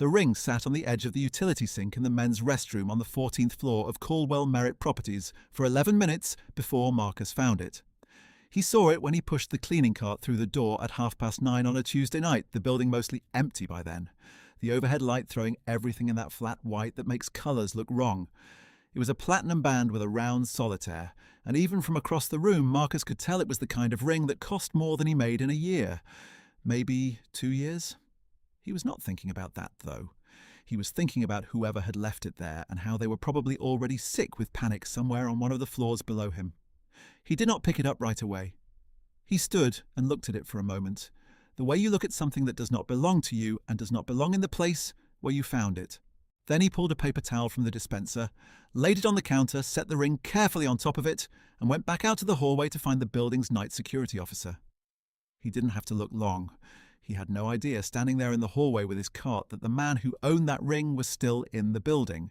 The ring sat on the edge of the utility sink in the men's restroom on the 14th floor of Caldwell Merritt Properties for 11 minutes before Marcus found it. He saw it when he pushed the cleaning cart through the door at 9:30 on a Tuesday night, the building mostly empty by then. The overhead light throwing everything in that flat white that makes colours look wrong. It was a platinum band with a round solitaire, and even from across the room, Marcus could tell it was the kind of ring that cost more than he made in a year. Maybe 2 years? He was not thinking about that, though. He was thinking about whoever had left it there and how they were probably already sick with panic somewhere on one of the floors below him. He did not pick it up right away. He stood and looked at it for a moment, the way you look at something that does not belong to you and does not belong in the place where you found it. Then he pulled a paper towel from the dispenser, laid it on the counter, set the ring carefully on top of it, and went back out to the hallway to find the building's night security officer. He didn't have to look long. He had no idea, standing there in the hallway with his cart, that the man who owned that ring was still in the building.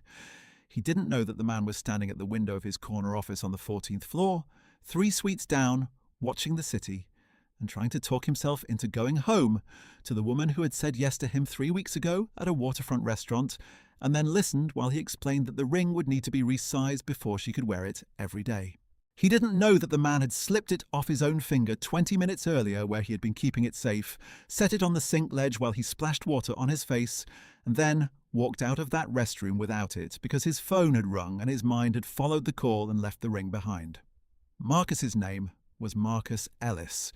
He didn't know that the man was standing at the window of his corner office on the 14th floor, 3 suites down, watching the city, and trying to talk himself into going home to the woman who had said yes to him 3 weeks ago at a waterfront restaurant, and then listened while he explained that the ring would need to be resized before she could wear it every day. He didn't know that the man had slipped it off his own finger 20 minutes earlier where he had been keeping it safe, set it on the sink ledge while he splashed water on his face, and then walked out of that restroom without it because his phone had rung and his mind had followed the call and left the ring behind. Marcus's name was Marcus Ellis.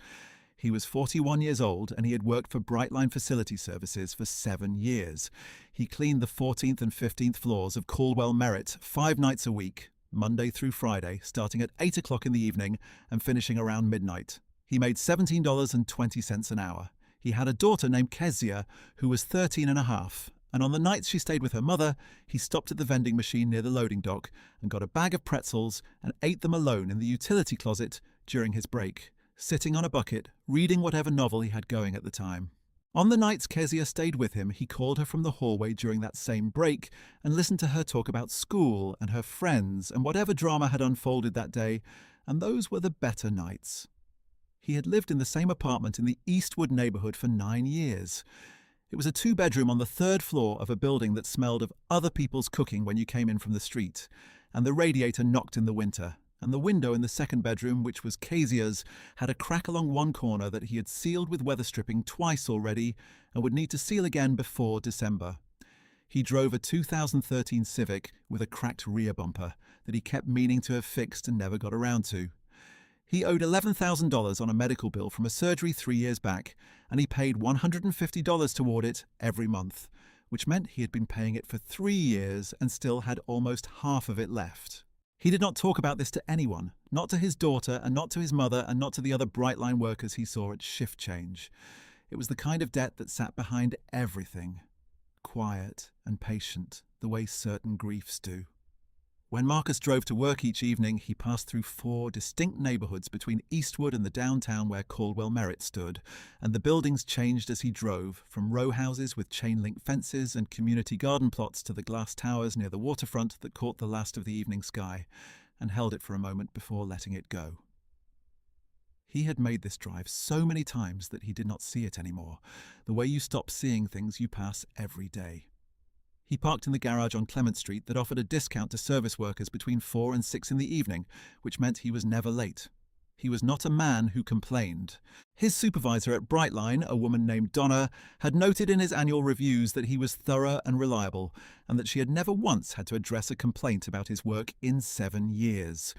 He was 41 years old and he had worked for Brightline Facility Services for 7 years. He cleaned the 14th and 15th floors of Caldwell Merritt 5 nights a week, Monday through Friday, starting at 8 o'clock in the evening and finishing around midnight. He made $17.20 an hour. He had a daughter named Kezia who was 13 and a half, and on the nights she stayed with her mother, he stopped at the vending machine near the loading dock and got a bag of pretzels and ate them alone in the utility closet during his break, sitting on a bucket, reading whatever novel he had going at the time. On the nights Kezia stayed with him, he called her from the hallway during that same break and listened to her talk about school and her friends and whatever drama had unfolded that day, and those were the better nights. He had lived in the same apartment in the Eastwood neighborhood for 9 years. It was a 2-bedroom on the 3rd floor of a building that smelled of other people's cooking when you came in from the street, and the radiator knocked in the winter, and the window in the 2nd bedroom, which was Kezia's, had a crack along one corner that he had sealed with weather stripping twice already and would need to seal again before December. He drove a 2013 Civic with a cracked rear bumper that he kept meaning to have fixed and never got around to. He owed $11,000 on a medical bill from a surgery 3 years back, and he paid $150 toward it every month, which meant he had been paying it for 3 years and still had almost half of it left. He did not talk about this to anyone, not to his daughter and not to his mother and not to the other Brightline workers he saw at shift change. It was the kind of debt that sat behind everything, quiet and patient, the way certain griefs do. When Marcus drove to work each evening, he passed through 4 distinct neighborhoods between Eastwood and the downtown where Caldwell Merritt stood, and the buildings changed as he drove, from row houses with chain-link fences and community garden plots to the glass towers near the waterfront that caught the last of the evening sky, and held it for a moment before letting it go. He had made this drive so many times that he did not see it anymore, the way you stop seeing things you pass every day. He parked in the garage on Clement Street that offered a discount to service workers between 4 and 6 in the evening, which meant he was never late. He was not a man who complained. His supervisor at Brightline, a woman named Donna, had noted in his annual reviews that he was thorough and reliable, and that she had never once had to address a complaint about his work in 7 years.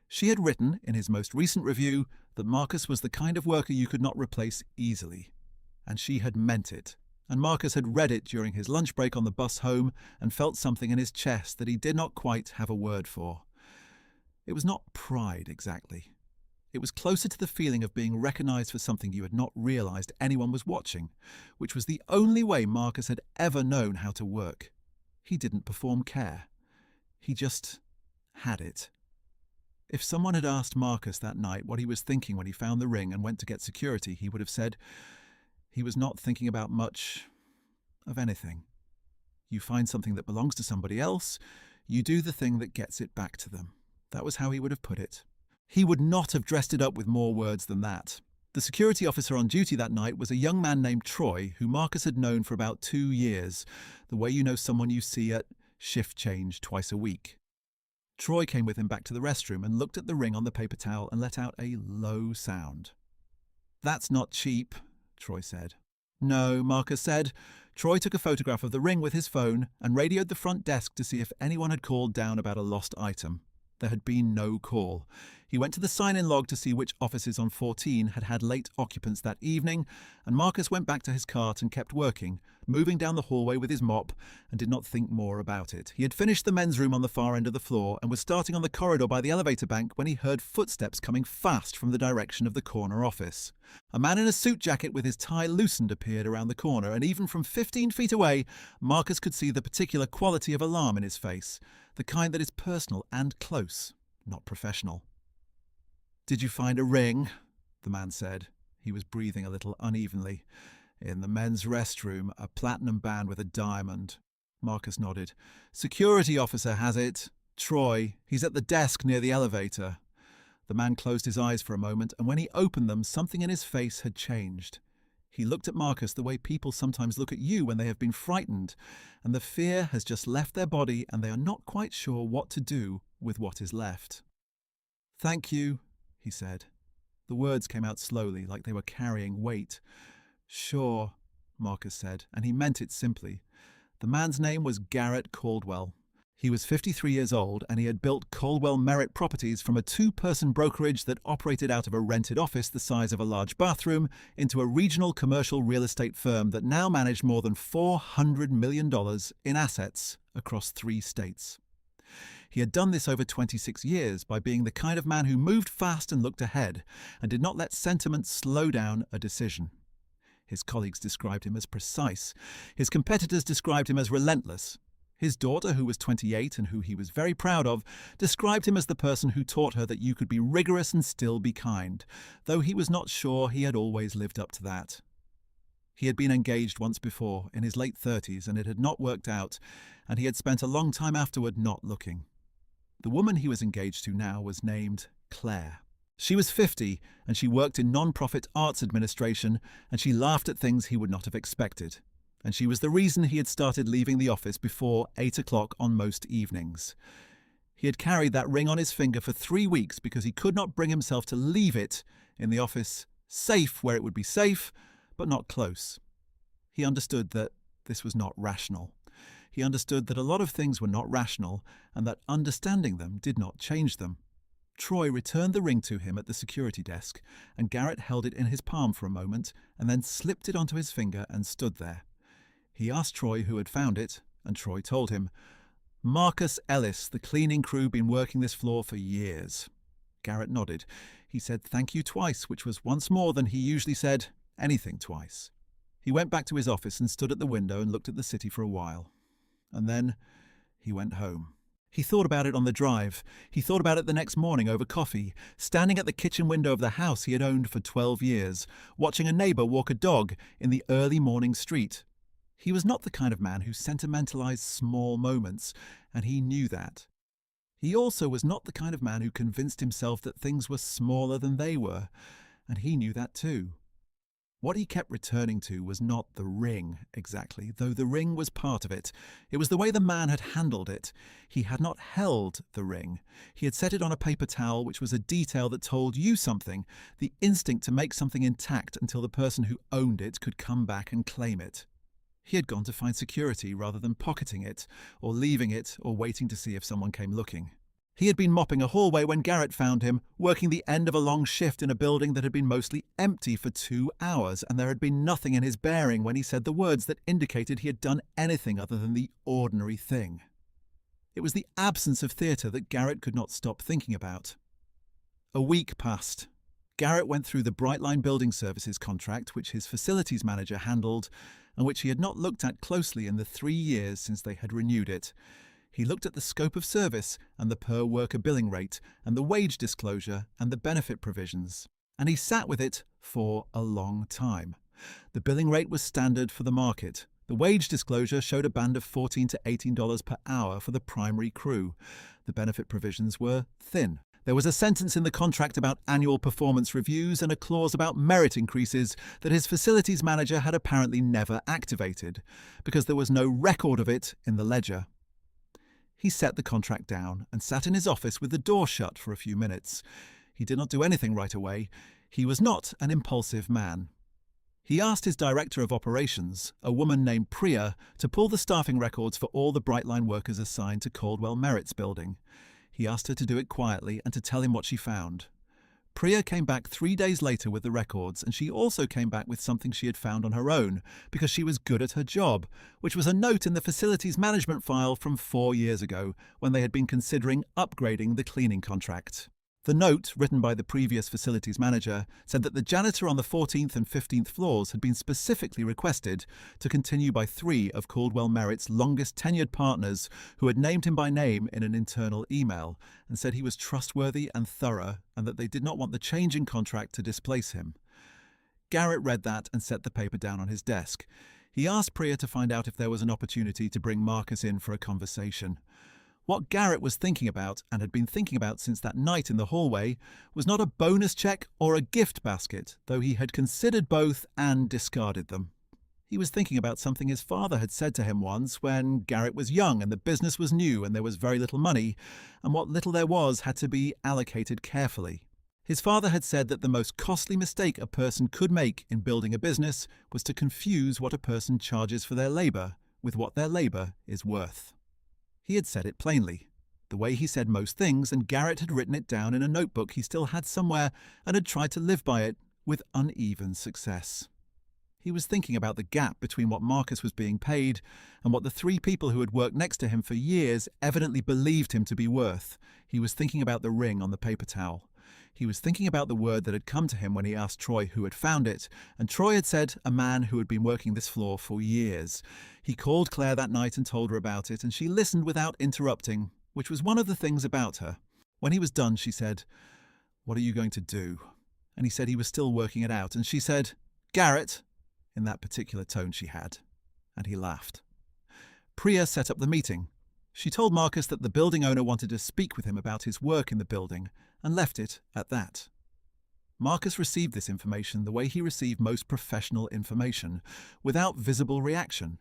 She had written, in his most recent review, that Marcus was the kind of worker you could not replace easily. And she had meant it. And Marcus had read it during his lunch break on the bus home and felt something in his chest that he did not quite have a word for. It was not pride, exactly. It was closer to the feeling of being recognized for something you had not realized anyone was watching, which was the only way Marcus had ever known how to work. He didn't perform care. He just had it. If someone had asked Marcus that night what he was thinking when he found the ring and went to get security, he would have said, he was not thinking about much of anything. You find something that belongs to somebody else, you do the thing that gets it back to them. That was how he would have put it. He would not have dressed it up with more words than that. The security officer on duty that night was a young man named Troy, who Marcus had known for about 2 years, the way you know someone you see at shift change twice a week. Troy came with him back to the restroom and looked at the ring on the paper towel and let out a low sound. "That's not cheap," Troy said. "No," Marcus said. Troy took a photograph of the ring with his phone and radioed the front desk to see if anyone had called down about a lost item. There had been no call. He went to the sign-in log to see which offices on 14 had had late occupants that evening, and Marcus went back to his cart and kept working, moving down the hallway with his mop, and did not think more about it. He had finished the men's room on the far end of the floor and was starting on the corridor by the elevator bank when he heard footsteps coming fast from the direction of the corner office. A man in a suit jacket with his tie loosened appeared around the corner, and even from 15 feet away, Marcus could see the particular quality of alarm in his face, the kind that is personal and close, not professional. "Did you find a ring?" the man said. He was breathing a little unevenly. "In the men's restroom, a platinum band with a diamond." Marcus nodded. "Security officer has it. Troy. He's at the desk near the elevator." The man closed his eyes for a moment, and when he opened them, something in his face had changed. He looked at Marcus the way people sometimes look at you when they have been frightened, and the fear has just left their body and they are not quite sure what to do with what is left. "Thank you," he said. The words came out slowly, like they were carrying weight. "Sure," Marcus said, and he meant it simply. The man's name was Garrett Caldwell. He was 53 years old, and he had built Caldwell Merritt Properties from a 2-person brokerage that operated out of a rented office the size of a large bathroom into a regional commercial real estate firm that now managed more than $400 million in assets across 3 states. He had done this over 26 years by being the kind of man who moved fast and looked ahead, and did not let sentiment slow down a decision. His colleagues described him as precise. His competitors described him as relentless. His daughter, who was 28 and who he was very proud of, described him as the person who taught her that you could be rigorous and still be kind, though he was not sure he had always lived up to that. He had been engaged once before, in his late 30s, and it had not worked out, and he had spent a long time afterward not looking. The woman he was engaged to now was named Claire. She was 50, and she worked in non-profit arts administration, and she laughed at things he would not have expected. And she was the reason he had started leaving the office before 8 o'clock on most evenings. He had carried that ring on his finger for 3 weeks because he could not bring himself to leave it in the office, safe where it would be safe, but not close. He understood that this was not rational. He understood that a lot of things were not rational, and that understanding them did not change them. Troy returned the ring to him at the security desk, and Garrett held it in his palm for a moment, and then slipped it onto his finger and stood there. He asked Troy who had found it, and Troy told him. "Marcus Ellis, the cleaning crew, been working this floor for years." Garrett nodded. He said thank you twice, which was once more than he usually said anything twice. He went back to his office and stood at the window and looked at the city for a while. And then he went home. He thought about it on the drive. He thought about it the next morning over coffee, standing at the kitchen window of the house he had owned for 12 years, watching a neighbour walk a dog in the early morning street. He was not the kind of man who sentimentalized small moments, and he knew that. He also was not the kind of man who convinced himself that things were smaller than they were, and he knew that too. What he kept returning to was not the ring, exactly, though the ring was part of it. It was the way the man had handled it. He had not held the ring. He had set it on a paper towel, which was a detail that told you something, the instinct to make something intact until the person who owned it could come back and claim it. He had gone to find security rather than pocketing it, or leaving it, or waiting to see if someone came looking. He had been mopping a hallway when Garrett found him, working the end of a long shift in a building that had been mostly empty for 2 hours, and there had been nothing in his bearing when he said the words that indicated he had done anything other than the ordinary thing. It was the absence of theatre that Garrett could not stop thinking about. A week passed. Garrett went through the Brightline Building Services contract, which his facilities manager handled, and which he had not looked at closely in the 3 years since they had renewed it. He looked at the scope of service and the per-worker billing rate and the wage disclosure and the benefit provisions, and he sat with it for a long time. The billing rate was standard for the market. The wage disclosure showed a band of $14 to $18 per hour for the primary crew. The benefit provisions were thin. There was a sentence in the contract about annual performance reviews and a clause about merit increases that his facilities manager had apparently never activated, because there was no record of it in the ledger. He set the contract down and sat in his office with the door shut for a few minutes. He did not do anything right away. He was not an impulsive man. He asked his director of operations, a woman named Priya, to pull the staffing records for all the Brightline workers assigned to Caldwell Merritt's building. He asked her to do it quietly and to tell him what she found. Priya came back 3 days later with the records, and she also came back with something she had found on her own, because she was good at her job, which was a note in the facilities management file from 4 years ago, when they had been considering upgrading the cleaning contract. The note, written by the previous facilities manager, said that the janitor on the 14th and 15th floors had been specifically requested to continue by 3 of Caldwell Merritt's longest tenured partners, who had named him by name in an internal email, and said he was trustworthy and thorough, and that they did not want the change in contract to displace him. Garrett read that and set the paper down on his desk. He asked Priya to find out if there was an opportunity to bring Marcus in for a conversation. What Garrett was thinking about, and had been thinking about since that night in the hallway, was not a bonus check or a gift basket, though he had considered both and discarded them. He was thinking about something his father had said to him once when Garrett was young and the business was new and there was very little money, and what little there was had to be allocated carefully. His father had said that the most costly mistake a person could make in building a business was to confuse what a person charges for their labor with what their labor is worth. He had said it plainly, the way he said most things, and Garrett had written it down in a notebook he still had somewhere and had tried to live by it with uneven success. He was thinking about the gap between what Marcus was being paid and what the 3 people who had worked next to him for years evidently believed him to be worth. He was thinking about the ring on the paper towel. He was thinking about the word that had come to him when he asked Troy who had found it, and Troy had said a man who had been working this floor for years. He called Claire that night and told her about it, and she listened without interrupting, which was one of the things about her. When he was done, she said, "What are you going to do?" And he said he was still working it out, and she said, "Garrett," in that particular tone she had, and he laughed. Priya set up the meeting. She told Marcus that the building owner wanted to speak with him about his work in the building, and left it at that. Marcus received this information the way he received most professional information, without visible reaction.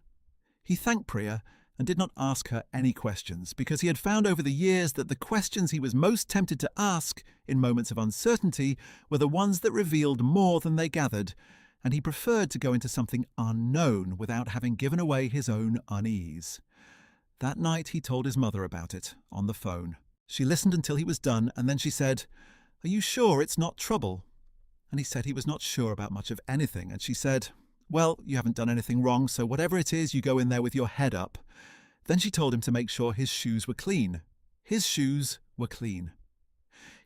He thanked Priya and did not ask her any questions, because he had found over the years that the questions he was most tempted to ask in moments of uncertainty were the ones that revealed more than they gathered, and he preferred to go into something unknown without having given away his own unease. That night he told his mother about it, on the phone. She listened until he was done, and then she said, "Are you sure it's not trouble?" And he said he was not sure about much of anything, and she said, "Well, you haven't done anything wrong, so whatever it is, you go in there with your head up." Then she told him to make sure his shoes were clean. His shoes were clean.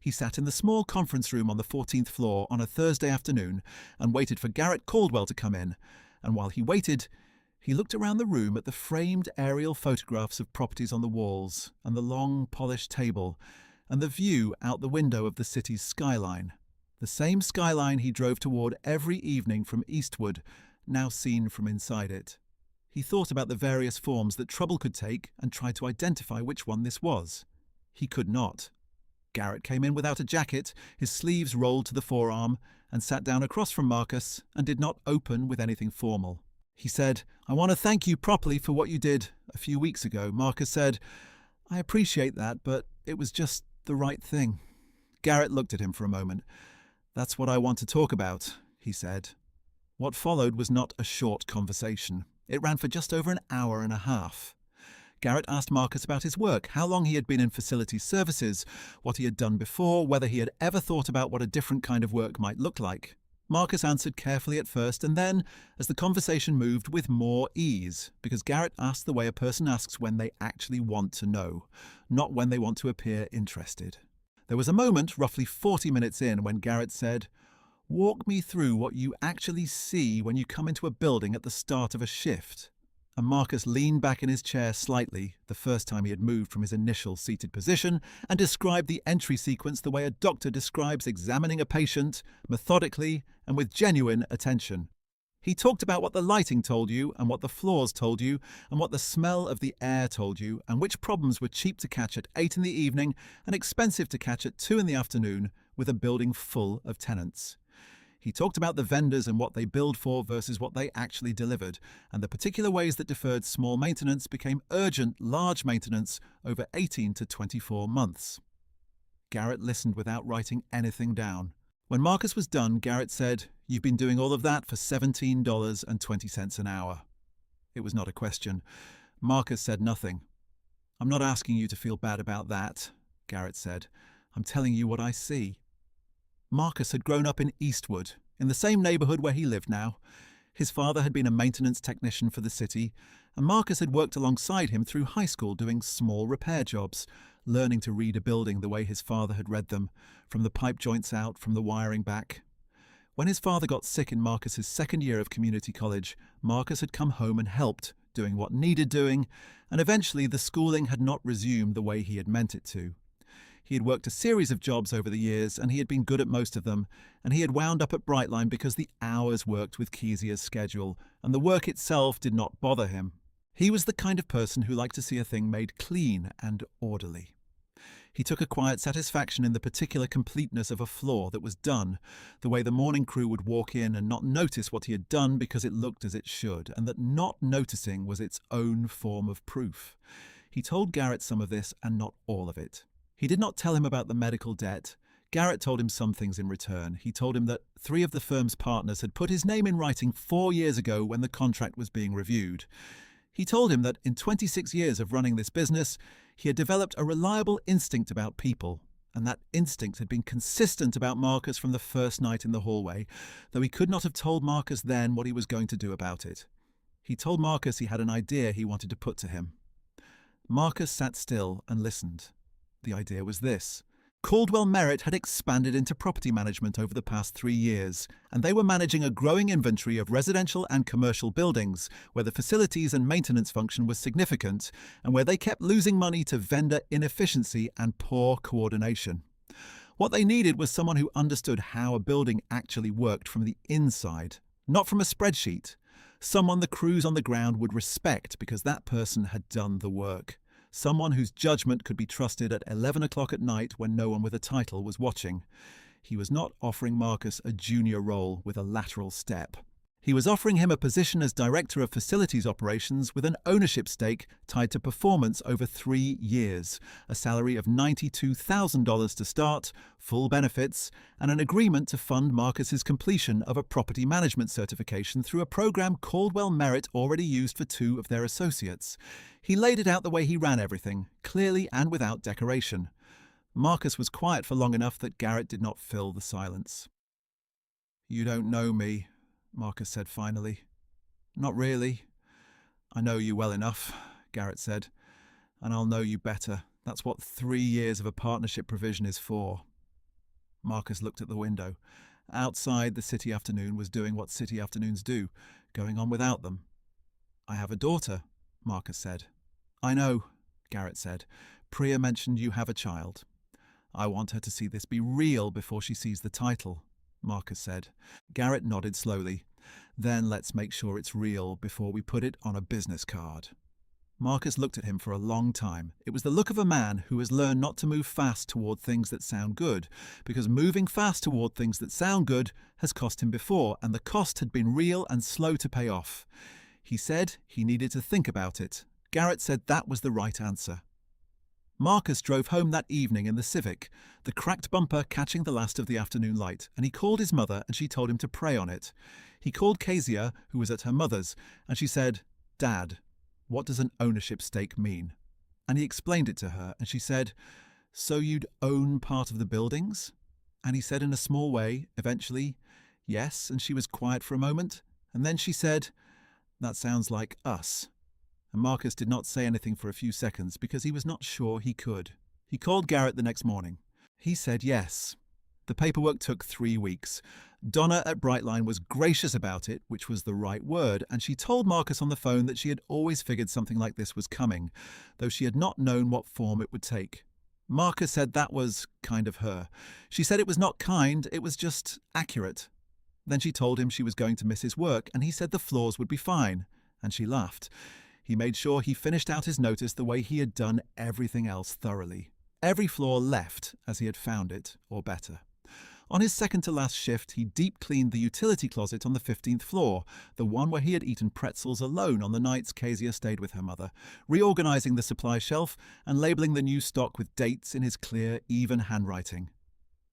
He sat in the small conference room on the 14th floor on a Thursday afternoon and waited for Garrett Caldwell to come in, and while he waited, he looked around the room at the framed aerial photographs of properties on the walls, and the long, polished table, and the view out the window of the city's skyline. The same skyline he drove toward every evening from Eastwood, now seen from inside it. He thought about the various forms that trouble could take and tried to identify which one this was. He could not. Garrett came in without a jacket, his sleeves rolled to the forearm, and sat down across from Marcus and did not open with anything formal. He said, "I want to thank you properly for what you did a few weeks ago." Marcus said, "I appreciate that, but it was just the right thing." Garrett looked at him for a moment. "That's what I want to talk about," he said. What followed was not a short conversation. It ran for just over an hour and a half. Garrett asked Marcus about his work, how long he had been in facility services, what he had done before, whether he had ever thought about what a different kind of work might look like. Marcus answered carefully at first, and then, as the conversation moved, with more ease, because Garrett asked the way a person asks when they actually want to know, not when they want to appear interested. There was a moment, roughly 40 minutes in, when Garrett said, "Walk me through what you actually see when you come into a building at the start of a shift." And Marcus leaned back in his chair slightly, the first time he had moved from his initial seated position, and described the entry sequence the way a doctor describes examining a patient, methodically and with genuine attention. He talked about what the lighting told you, and what the floors told you, and what the smell of the air told you, and which problems were cheap to catch at 8 in the evening and expensive to catch at 2 in the afternoon with a building full of tenants. He talked about the vendors and what they billed for versus what they actually delivered, and the particular ways that deferred small maintenance became urgent, large maintenance over 18 to 24 months. Garrett listened without writing anything down. When Marcus was done, Garrett said, "You've been doing all of that for $17.20 an hour." It was not a question. Marcus said nothing. "I'm not asking you to feel bad about that," Garrett said. "I'm telling you what I see." Marcus had grown up in Eastwood, in the same neighborhood where he lived now. His father had been a maintenance technician for the city, and Marcus had worked alongside him through high school doing small repair jobs, learning to read a building the way his father had read them, from the pipe joints out, from the wiring back. When his father got sick in Marcus's second year of community college, Marcus had come home and helped, doing what needed doing, and eventually the schooling had not resumed the way he had meant it to. He had worked a series of jobs over the years, and he had been good at most of them, and he had wound up at Brightline because the hours worked with Kezia's schedule, and the work itself did not bother him. He was the kind of person who liked to see a thing made clean and orderly. He took a quiet satisfaction in the particular completeness of a floor that was done, the way the morning crew would walk in and not notice what he had done because it looked as it should, and that not noticing was its own form of proof. He told Garrett some of this and not all of it. He did not tell him about the medical debt. Garrett told him some things in return. He told him that 3 of the firm's partners had put his name in writing 4 years ago when the contract was being reviewed. He told him that in 26 years of running this business, he had developed a reliable instinct about people, and that instinct had been consistent about Marcus from the first night in the hallway, though he could not have told Marcus then what he was going to do about it. He told Marcus he had an idea he wanted to put to him. Marcus sat still and listened. The idea was this. Caldwell Merritt had expanded into property management over the past 3 years, and they were managing a growing inventory of residential and commercial buildings, where the facilities and maintenance function was significant, and where they kept losing money to vendor inefficiency and poor coordination. What they needed was someone who understood how a building actually worked from the inside, not from a spreadsheet. Someone the crews on the ground would respect because that person had done the work. Someone whose judgment could be trusted at 11 o'clock at night when no one with a title was watching. He was not offering Marcus a junior role with a lateral step. He was offering him a position as Director of Facilities Operations with an ownership stake tied to performance over 3 years, a salary of $92,000 to start, full benefits, and an agreement to fund Marcus's completion of a property management certification through a program Caldwell Merritt already used for 2 of their associates. He laid it out the way he ran everything, clearly and without decoration. Marcus was quiet for long enough that Garrett did not fill the silence. "You don't know me," Marcus said finally. "Not really. I know you well enough," Garrett said. "And I'll know you better. That's what 3 years of a partnership provision is for." Marcus looked at the window. Outside, the city afternoon was doing what city afternoons do, going on without them. "I have a daughter," Marcus said. "I know," Garrett said. "Priya mentioned you have a child. I want her to see this be real before she sees the title," Marcus said. Garrett nodded slowly. "Then let's make sure it's real before we put it on a business card." Marcus looked at him for a long time. It was the look of a man who has learned not to move fast toward things that sound good, because moving fast toward things that sound good has cost him before, and the cost had been real and slow to pay off. He said he needed to think about it. Garrett said that was the right answer. Marcus drove home that evening in the Civic, the cracked bumper catching the last of the afternoon light, and he called his mother and she told him to pray on it. He called Kezia, who was at her mother's, and she said, "Dad, what does an ownership stake mean?" And he explained it to her, and she said, "So you'd own part of the buildings?" And he said in a small way, eventually, "Yes," and she was quiet for a moment, and then she said, "That sounds like us." And Marcus did not say anything for a few seconds because he was not sure he could. He called Garrett the next morning. He said yes. The paperwork took 3 weeks. Donna at Brightline was gracious about it, which was the right word, and she told Marcus on the phone that she had always figured something like this was coming, though she had not known what form it would take. Marcus said that was kind of her. She said it was not kind, it was just accurate. Then she told him she was going to miss his work, and he said the floors would be fine, and she laughed. He made sure he finished out his notice the way he had done everything else thoroughly. Every floor left as he had found it, or better. On his second-to-last shift, he deep-cleaned the utility closet on the 15th floor, the one where he had eaten pretzels alone on the nights Kezia stayed with her mother, reorganizing the supply shelf and labeling the new stock with dates in his clear, even handwriting.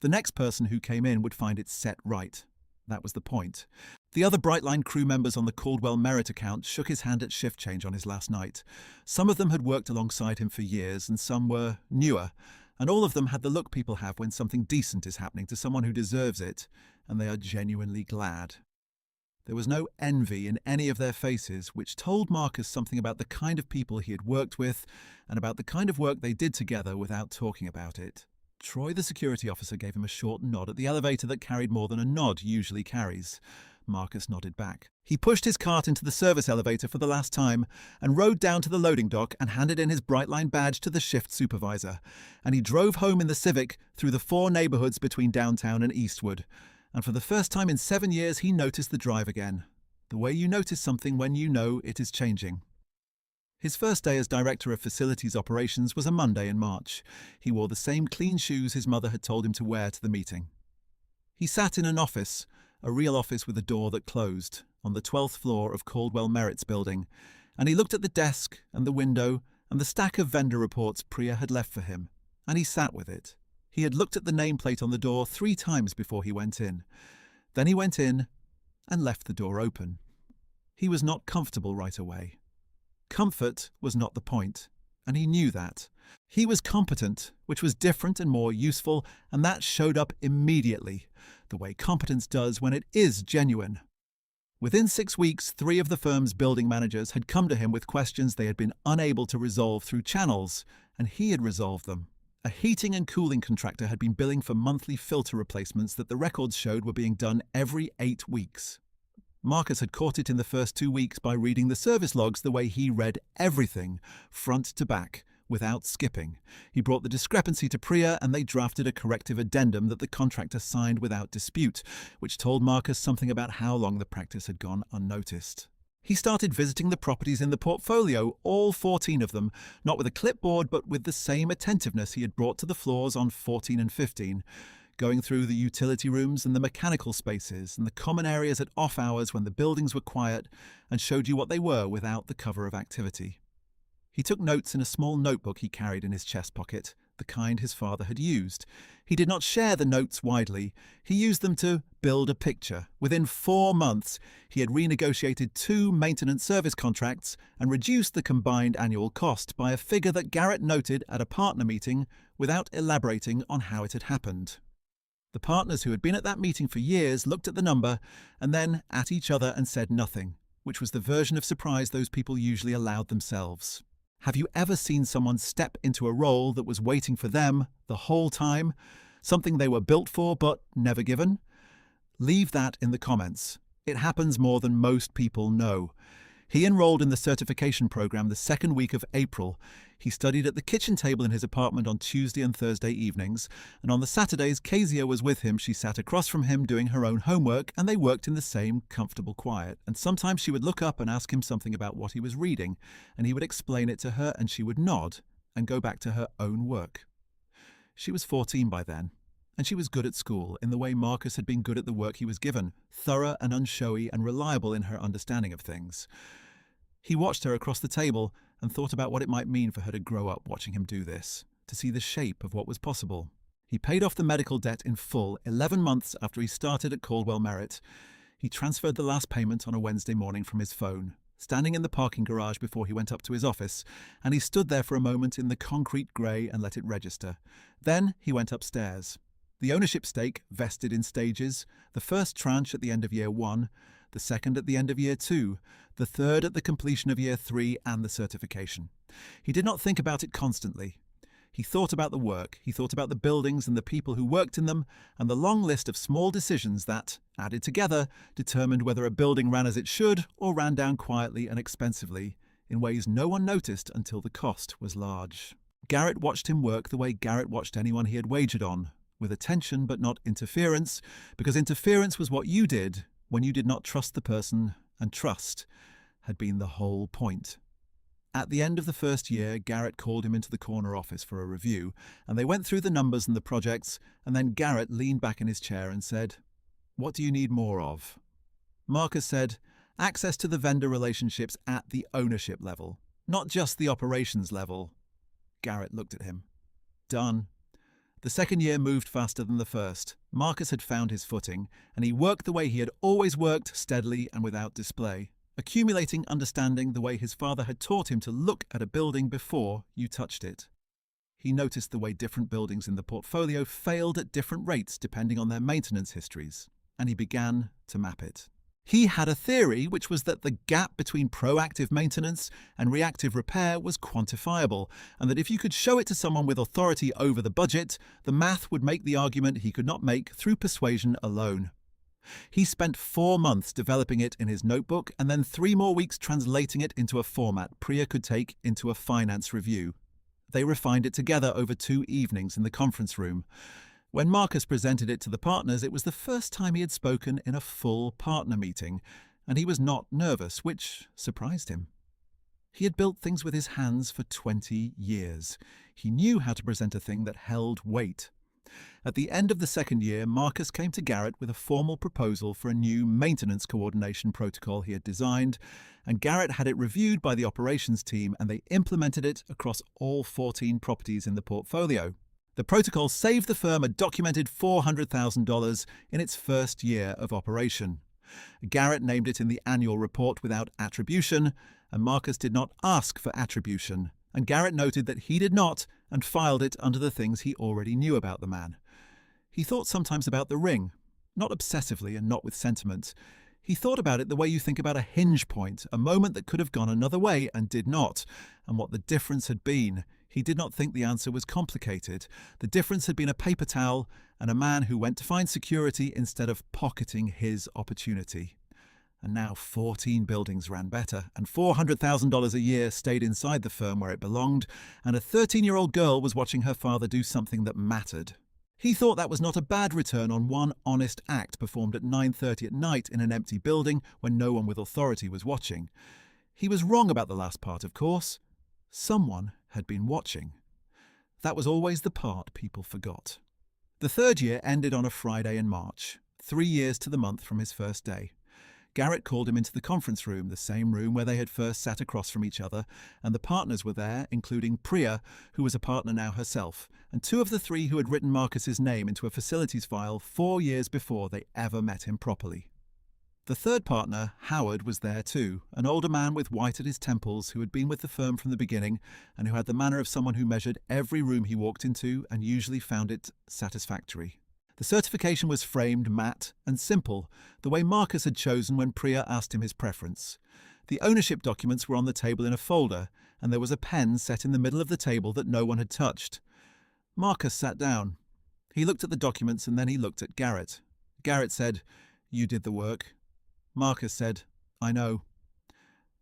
The next person who came in would find it set right. That was the point. The other Brightline crew members on the Caldwell Merit account shook his hand at shift change on his last night. Some of them had worked alongside him for years, and some were newer, and all of them had the look people have when something decent is happening to someone who deserves it, and they are genuinely glad. There was no envy in any of their faces, which told Marcus something about the kind of people he had worked with and about the kind of work they did together without talking about it. Troy, the security officer, gave him a short nod at the elevator that carried more than a nod usually carries. Marcus nodded back. He pushed his cart into the service elevator for the last time and rode down to the loading dock and handed in his Brightline badge to the shift supervisor. And he drove home in the Civic through the 4 neighborhoods between downtown and Eastwood. And for the first time in 7 years, he noticed the drive again. The way you notice something when you know it is changing. His first day as Director of Facilities Operations was a Monday in March. He wore the same clean shoes his mother had told him to wear to the meeting. He sat in an office, a real office with a door that closed, on the 12th floor of Caldwell Merit's building, and he looked at the desk and the window and the stack of vendor reports Priya had left for him, and he sat with it. He had looked at the nameplate on the door 3 times before he went in. Then he went in and left the door open. He was not comfortable right away. Comfort was not the point, and he knew that. He was competent, which was different and more useful, and that showed up immediately, the way competence does when it is genuine. Within 6 weeks, 3 of the firm's building managers had come to him with questions they had been unable to resolve through channels, and he had resolved them. A heating and cooling contractor had been billing for monthly filter replacements that the records showed were being done every 8 weeks. Marcus had caught it in the first 2 weeks by reading the service logs the way he read everything, front to back, without skipping. He brought the discrepancy to Priya and they drafted a corrective addendum that the contractor signed without dispute, which told Marcus something about how long the practice had gone unnoticed. He started visiting the properties in the portfolio, all 14 of them, not with a clipboard but with the same attentiveness he had brought to the floors on 14 and 15, going through the utility rooms and the mechanical spaces and the common areas at off hours when the buildings were quiet, and showed you what they were without the cover of activity. He took notes in a small notebook he carried in his chest pocket, the kind his father had used. He did not share the notes widely. He used them to build a picture. Within 4 months, he had renegotiated 2 maintenance service contracts and reduced the combined annual cost by a figure that Garrett noted at a partner meeting without elaborating on how it had happened. The partners who had been at that meeting for years looked at the number and then at each other and said nothing, which was the version of surprise those people usually allowed themselves. Have you ever seen someone step into a role that was waiting for them the whole time? Something they were built for but never given? Leave that in the comments. It happens more than most people know. He enrolled in the certification program the second week of April. He studied at the kitchen table in his apartment on Tuesday and Thursday evenings, and on the Saturdays Kezia was with him. She sat across from him doing her own homework, and they worked in the same comfortable quiet. And sometimes she would look up and ask him something about what he was reading, and he would explain it to her, and she would nod and go back to her own work. She was 14 by then, and she was good at school in the way Marcus had been good at the work he was given, thorough and unshowy and reliable in her understanding of things. He watched her across the table and thought about what it might mean for her to grow up watching him do this, to see the shape of what was possible. He paid off the medical debt in full 11 months after he started at Caldwell Merit. He transferred the last payment on a Wednesday morning from his phone, standing in the parking garage before he went up to his office, and he stood there for a moment in the concrete grey and let it register. Then he went upstairs. The ownership stake vested in stages, the first tranche at the end of year 1, the second at the end of year 2, the third at the completion of year 3 and the certification. He did not think about it constantly. He thought about the work, he thought about the buildings and the people who worked in them, and the long list of small decisions that, added together, determined whether a building ran as it should or ran down quietly and expensively, in ways no one noticed until the cost was large. Garrett watched him work the way Garrett watched anyone he had wagered on, with attention but not interference, because interference was what you did when you did not trust the person, and trust had been the whole point. At the end of the first year, Garrett called him into the corner office for a review, and they went through the numbers and the projects, and then Garrett leaned back in his chair and said, "What do you need more of?" Marcus said, "Access to the vendor relationships at the ownership level, not just the operations level." Garrett looked at him. Done. The second year moved faster than the first. Marcus had found his footing, and he worked the way he had always worked, steadily and without display, accumulating understanding the way his father had taught him to look at a building before you touched it. He noticed the way different buildings in the portfolio failed at different rates depending on their maintenance histories, and he began to map it. He had a theory, which was that the gap between proactive maintenance and reactive repair was quantifiable, and that if you could show it to someone with authority over the budget, the math would make the argument he could not make through persuasion alone. He spent 4 months developing it in his notebook and then 3 more weeks translating it into a format Priya could take into a finance review. They refined it together over 2 evenings in the conference room. When Marcus presented it to the partners, it was the first time he had spoken in a full partner meeting, and he was not nervous, which surprised him. He had built things with his hands for 20 years. He knew how to present a thing that held weight. At the end of the second year, Marcus came to Garrett with a formal proposal for a new maintenance coordination protocol he had designed, and Garrett had it reviewed by the operations team, and they implemented it across all 14 properties in the portfolio. The protocol saved the firm a documented $400,000 in its first year of operation. Garrett named it in the annual report without attribution, and Marcus did not ask for attribution, and Garrett noted that he did not and filed it under the things he already knew about the man. He thought sometimes about the ring, not obsessively and not with sentiment. He thought about it the way you think about a hinge point, a moment that could have gone another way and did not, and what the difference had been. He did not think the answer was complicated. The difference had been a paper towel and a man who went to find security instead of pocketing his opportunity. And now 14 buildings ran better, and $400,000 a year stayed inside the firm where it belonged, and a 13-year-old girl was watching her father do something that mattered. He thought that was not a bad return on one honest act performed at 9:30 at night in an empty building when no one with authority was watching. He was wrong about the last part, of course. Someone had been watching. That was always the part people forgot. The third year ended on a Friday in March, 3 years to the month from his first day. Garrett called him into the conference room, the same room where they had first sat across from each other, and the partners were there, including Priya, who was a partner now herself, and 2 of the 3 who had written Marcus's name into a facilities file 4 years before they ever met him properly. The third partner, Howard, was there too, an older man with white at his temples who had been with the firm from the beginning and who had the manner of someone who measured every room he walked into and usually found it satisfactory. The certification was framed matte and simple, the way Marcus had chosen when Priya asked him his preference. The ownership documents were on the table in a folder, and there was a pen set in the middle of the table that no one had touched. Marcus sat down. He looked at the documents and then he looked at Garrett. Garrett said, "You did the work." Marcus said, "I know."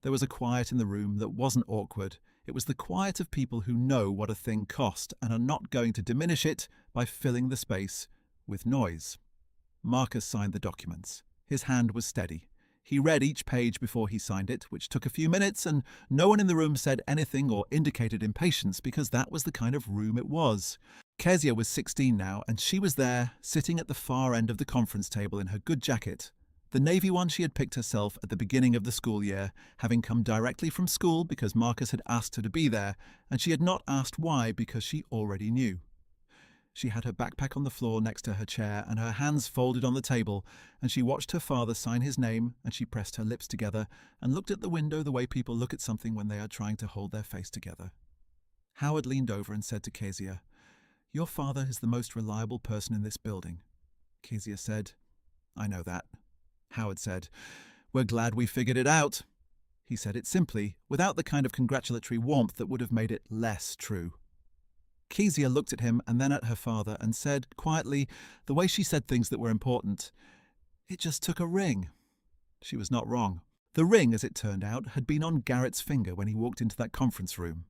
There was a quiet in the room that wasn't awkward. It was the quiet of people who know what a thing cost and are not going to diminish it by filling the space with noise. Marcus signed the documents. His hand was steady. He read each page before he signed it, which took a few minutes, and no one in the room said anything or indicated impatience because that was the kind of room it was. Kezia was 16 now, and she was there, sitting at the far end of the conference table in her good jacket, the navy one she had picked herself at the beginning of the school year, having come directly from school because Marcus had asked her to be there, and she had not asked why because she already knew. She had her backpack on the floor next to her chair and her hands folded on the table, and she watched her father sign his name, and she pressed her lips together and looked at the window the way people look at something when they are trying to hold their face together. Howard leaned over and said to Kezia, "Your father is the most reliable person in this building." Kezia said, "I know that." Howard said, "We're glad we figured it out." He said it simply, without the kind of congratulatory warmth that would have made it less true. Kezia looked at him and then at her father and said, quietly, the way she said things that were important, "It just took a ring." She was not wrong. The ring, as it turned out, had been on Garrett's finger when he walked into that conference room.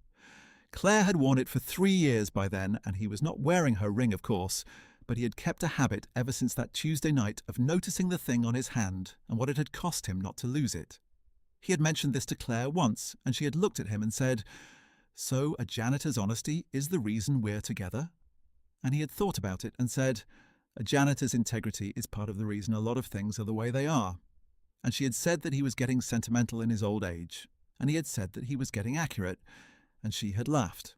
Claire had worn it for 3 years by then, and he was not wearing her ring, of course, but he had kept a habit ever since that Tuesday night of noticing the thing on his hand and what it had cost him not to lose it. He had mentioned this to Claire once, and she had looked at him and said, "So a janitor's honesty is the reason we're together?" And he had thought about it and said, "A janitor's integrity is part of the reason a lot of things are the way they are." And she had said that he was getting sentimental in his old age, and he had said that he was getting accurate, and she had laughed.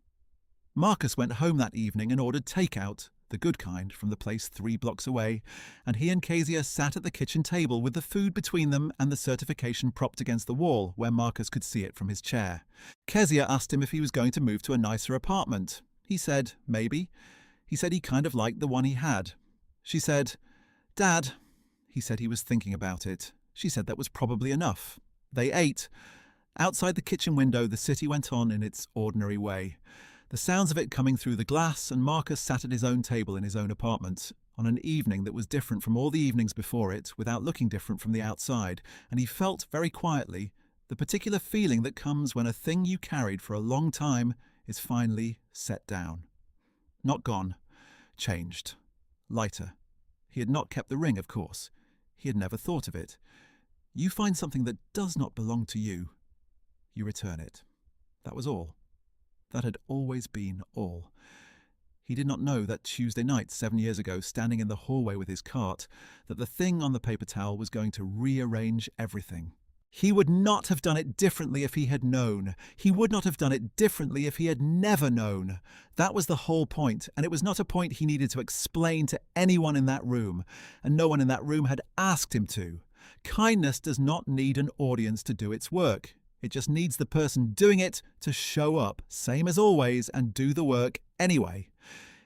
Marcus went home that evening and ordered takeout, the good kind, from the place 3 blocks away, and he and Kezia sat at the kitchen table with the food between them and the certification propped against the wall where Marcus could see it from his chair. Kezia asked him if he was going to move to a nicer apartment. He said, maybe. He said he kind of liked the one he had. She said, "Dad," he said he was thinking about it. She said that was probably enough. They ate. Outside the kitchen window, the city went on in its ordinary way. The sounds of it coming through the glass, and Marcus sat at his own table in his own apartment, on an evening that was different from all the evenings before it, without looking different from the outside, and he felt, very quietly, the particular feeling that comes when a thing you carried for a long time is finally set down. Not gone. Changed. Lighter. He had not kept the ring, of course. He had never thought of it. You find something that does not belong to you. You return it. That was all. That had always been all. He did not know that Tuesday night 7 years ago, standing in the hallway with his cart, that the thing on the paper towel was going to rearrange everything. He would not have done it differently if he had known. He would not have done it differently if he had never known. That was the whole point, and it was not a point he needed to explain to anyone in that room, and no one in that room had asked him to. Kindness does not need an audience to do its work. It just needs the person doing it to show up, same as always, and do the work anyway.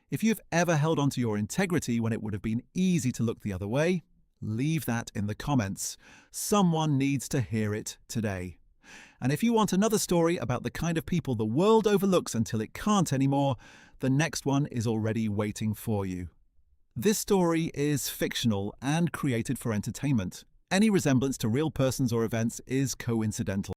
If you've ever held on to your integrity when it would have been easy to look the other way, leave that in the comments. Someone needs to hear it today. And if you want another story about the kind of people the world overlooks until it can't anymore, the next one is already waiting for you. This story is fictional and created for entertainment. Any resemblance to real persons or events is coincidental.